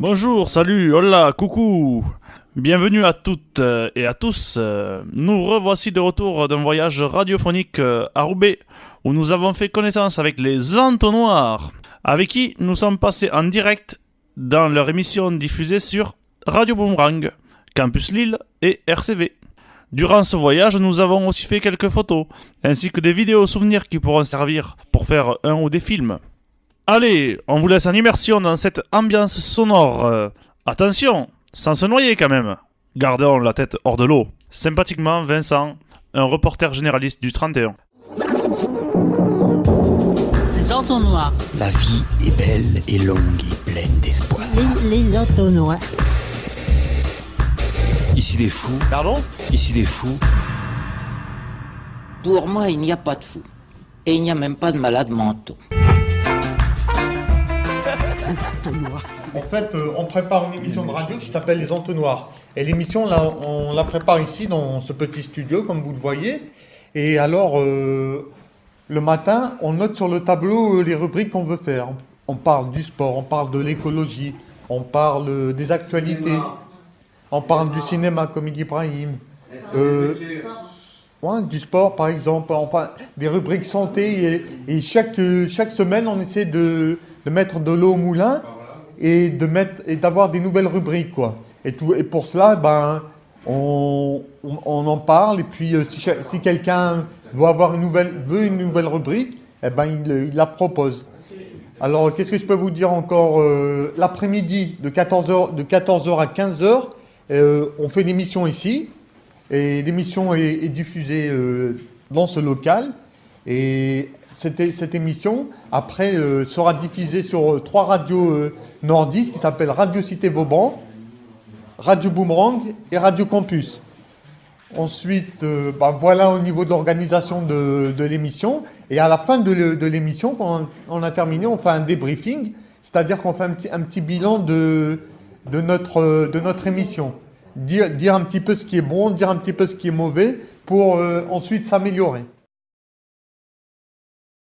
Bonjour, salut, hola, coucou. Bienvenue à toutes et à tous. Nous revoici de retour d'un voyage radiophonique à Roubaix, où nous avons fait connaissance avec les Entonnoirs, avec qui nous sommes passés en direct dans leur émission diffusée sur Radio Boomerang, Campus Lille et RCV. Durant ce voyage, nous avons aussi fait quelques photos, ainsi que des vidéos souvenirs qui pourront servir pour faire un ou des films. Allez, on vous laisse en immersion dans cette ambiance sonore. Attention, sans se noyer quand même. Gardons la tête hors de l'eau. Sympathiquement, Vincent, un reporter généraliste du 31. Les entonnoirs. La vie est belle et longue et pleine d'espoir. Les entonnoirs. Ici des fous. Pardon ? Ici des fous. Pour moi, il n'y a pas de fous. Et il n'y a même pas de malades mentaux. En fait, on prépare une émission de radio qui s'appelle Les Entonnoirs. Et l'émission, là, on la prépare ici, dans ce petit studio, comme vous le voyez. Et alors, le matin, on note sur le tableau les rubriques qu'on veut faire. On parle du sport, on parle de l'écologie, on parle des actualités, on parle du cinéma, comme il dit Ibrahim. Ouais, du sport, par exemple, enfin, des rubriques santé. Et chaque semaine, on essaie de mettre de l'eau au moulin et d'avoir des nouvelles rubriques, quoi. Et pour cela, on en parle. Et puis, si quelqu'un veut une nouvelle rubrique, il la propose. Alors, qu'est-ce que je peux vous dire encore ? L'après-midi, de 14h à 15h, on fait l'émission ici. Et l'émission est diffusée dans ce local. Et cette émission, après, sera diffusée sur 3 radios nordistes qui s'appellent Radio Cité Vauban, Radio Boomerang et Radio Campus. Ensuite, voilà au niveau de l'organisation de l'émission. Et à la fin de l'émission, quand on a terminé, on fait un débriefing, c'est-à-dire qu'on fait un petit bilan de notre émission. Dire un petit peu ce qui est bon, dire un petit peu ce qui est mauvais, pour ensuite s'améliorer.